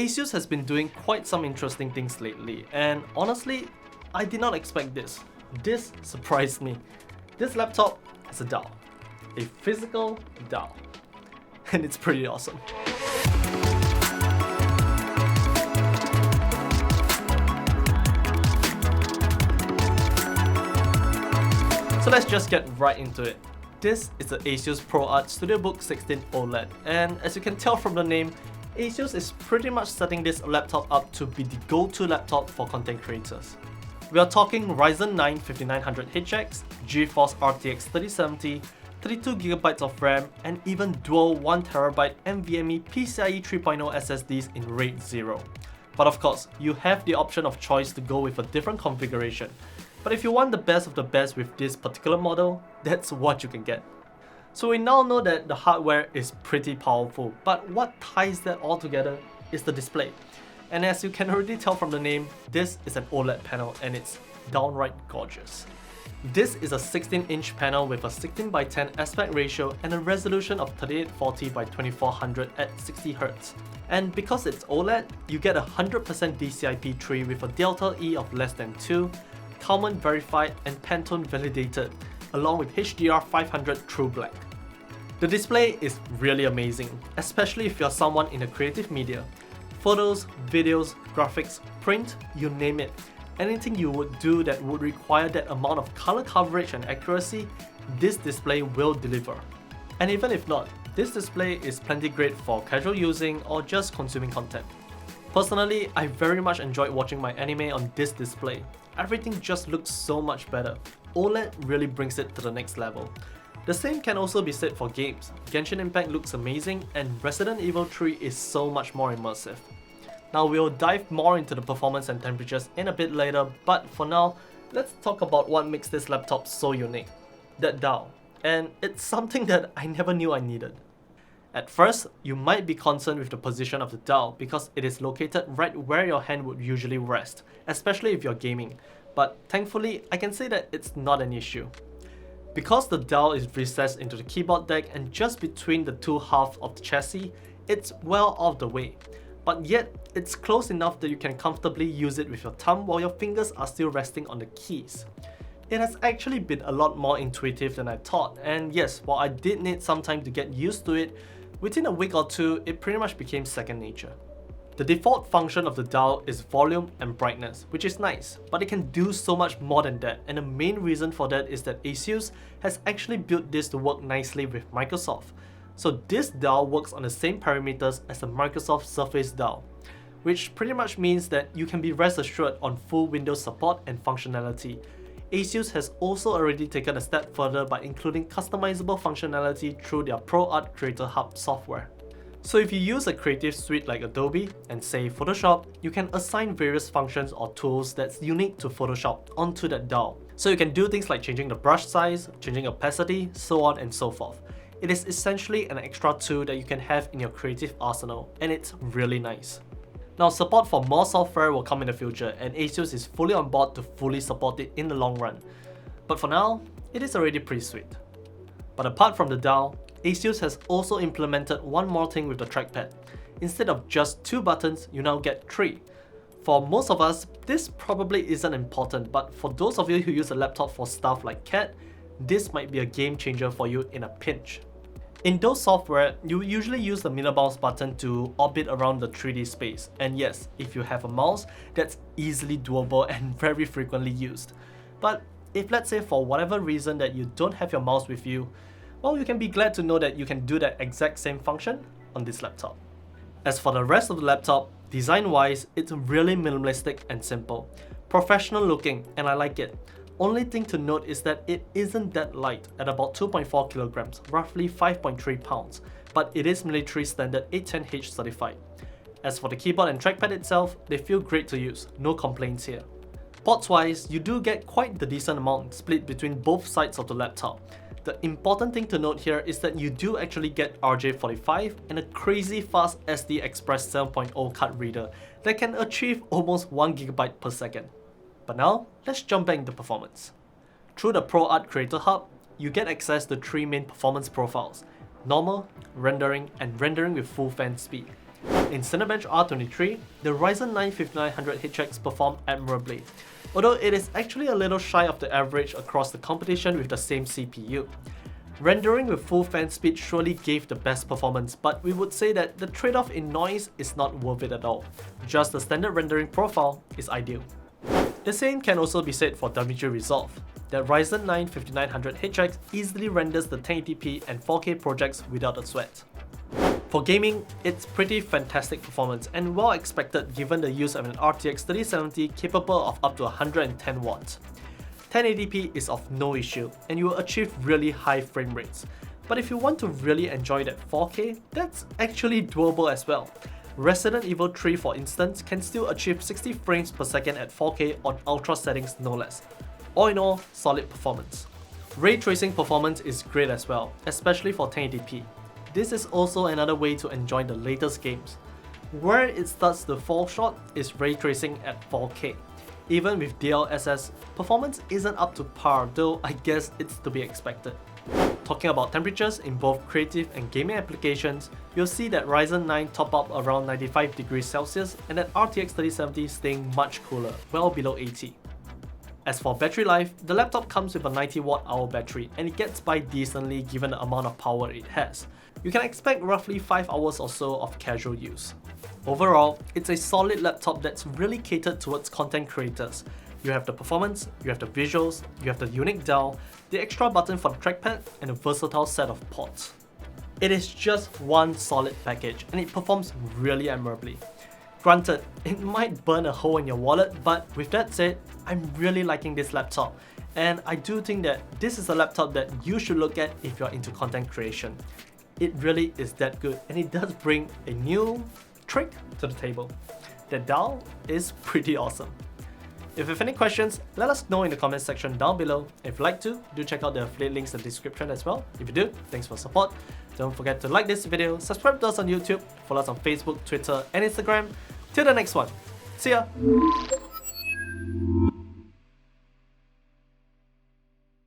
ASUS has been doing quite some interesting things lately, and honestly, I did not expect this. This surprised me. This laptop has a dial. A physical dial. And it's pretty awesome. So let's just get right into it. This is the Asus ProArt Studiobook 16 OLED, and as you can tell from the name, Asus is pretty much setting this laptop up to be the go-to laptop for content creators. We are talking Ryzen 9 5900HX, GeForce RTX 3070, 32GB of RAM, and even dual 1TB NVMe PCIe 3.0 SSDs in RAID 0. But of course, you have the option of choice to go with a different configuration. But if you want the best of the best with this particular model, that's what you can get. So we now know that the hardware is pretty powerful, but what ties that all together is the display. And as you can already tell from the name, this is an OLED panel and it's downright gorgeous. This is a 16-inch panel with a 16:10 aspect ratio and a resolution of 3840 by 2400 at 60Hz. And because it's OLED, you get a 100% DCI-P3 with a delta E of less than 2, Kalman verified and Pantone validated, along with HDR 500 True Black. The display is really amazing, especially if you're someone in the creative media. Photos, videos, graphics, print, you name it. Anything you would do that would require that amount of color coverage and accuracy, this display will deliver. And even if not, this display is plenty great for casual using or just consuming content. Personally, I very much enjoyed watching my anime on this display. Everything just looks so much better. OLED really brings it to the next level. The same can also be said for games. Genshin Impact looks amazing and Resident Evil 3 is so much more immersive. Now we'll dive more into the performance and temperatures in a bit later, but for now, let's talk about what makes this laptop so unique. That dial. And it's something that I never knew I needed. At first, you might be concerned with the position of the dial because it is located right where your hand would usually rest, especially if you're gaming. But thankfully, I can say that it's not an issue. Because the dial is recessed into the keyboard deck and just between the two halves of the chassis, it's well out of the way. But yet, it's close enough that you can comfortably use it with your thumb while your fingers are still resting on the keys. It has actually been a lot more intuitive than I thought, and yes, while I did need some time to get used to it, within a week or two, it pretty much became second nature. The default function of the dial is volume and brightness, which is nice, but it can do so much more than that, and the main reason for that is that ASUS has actually built this to work nicely with Microsoft. So this dial works on the same parameters as the Microsoft Surface dial, which pretty much means that you can be rest assured on full Windows support and functionality. ASUS has also already taken a step further by including customizable functionality through their ProArt Creator Hub software. So if you use a creative suite like Adobe and say Photoshop, you can assign various functions or tools that's unique to Photoshop onto that dial. So you can do things like changing the brush size, changing opacity, so on and so forth. It is essentially an extra tool that you can have in your creative arsenal, and it's really nice. Now, support for more software will come in the future, and ASUS is fully on board to fully support it in the long run. But for now, it is already pretty sweet. But apart from the dial, ASUS has also implemented one more thing with the trackpad. Instead of just 2 buttons, you now get 3. For most of us, this probably isn't important, but for those of you who use a laptop for stuff like CAD, this might be a game changer for you in a pinch. In those software, you usually use the middle mouse button to orbit around the 3D space, and yes, if you have a mouse, that's easily doable and very frequently used. But if let's say for whatever reason that you don't have your mouse with you, well, you can be glad to know that you can do that exact same function on this laptop. As for the rest of the laptop, design-wise, it's really minimalistic and simple. Professional looking, and I like it. Only thing to note is that it isn't that light at about 2.4 kilograms, roughly 5.3 pounds, but it is military standard 810H certified. As for the keyboard and trackpad itself, they feel great to use, no complaints here. Ports wise, you do get quite the decent amount split between both sides of the laptop. The important thing to note here is that you do actually get RJ45 and a crazy fast SD Express 7.0 card reader that can achieve almost 1GB per second. But now, let's jump back into performance. Through the ProArt Creator Hub, you get access to 3 main performance profiles: normal, rendering, and rendering with full fan speed. In Cinebench R23, the Ryzen 9 5900 HX performed admirably, although it is actually a little shy of the average across the competition with the same CPU. Rendering with full fan speed surely gave the best performance, but we would say that the trade-off in noise is not worth it at all. Just the standard rendering profile is ideal. The same can also be said for DaVinci Resolve. The Ryzen 9 5900 HX easily renders the 1080p and 4K projects without a sweat. For gaming, it's pretty fantastic performance and well expected given the use of an RTX 3070 capable of up to 110 watts. 1080p is of no issue and you will achieve really high frame rates. But if you want to really enjoy that 4K, that's actually doable as well. Resident Evil 3 for instance can still achieve 60 frames per second at 4K on ultra settings no less. All in all, solid performance. Ray tracing performance is great as well, especially for 1080p. This is also another way to enjoy the latest games. Where it starts to fall short is ray tracing at 4K. Even with DLSS, performance isn't up to par, though I guess it's to be expected. Talking about temperatures in both creative and gaming applications, you'll see that Ryzen 9 top up around 95 degrees Celsius and that RTX 3070 staying much cooler, well below 80. As for battery life, the laptop comes with a 90 watt-hour battery and it gets by decently given the amount of power it has. You can expect roughly 5 hours or so of casual use. Overall, it's a solid laptop that's really catered towards content creators. You have the performance, you have the visuals, you have the unique dial, the extra button for the trackpad, and a versatile set of ports. It is just one solid package and it performs really admirably. Granted, it might burn a hole in your wallet, but with that said, I'm really liking this laptop. And I do think that this is a laptop that you should look at if you're into content creation. It really is that good and it does bring a new trick to the table. The dial is pretty awesome. If you have any questions, let us know in the comment section down below. If you'd like to, do check out the affiliate links in the description as well. If you do, thanks for support. Don't forget to like this video, subscribe to us on YouTube, follow us on Facebook, Twitter and Instagram. Till the next one. See ya!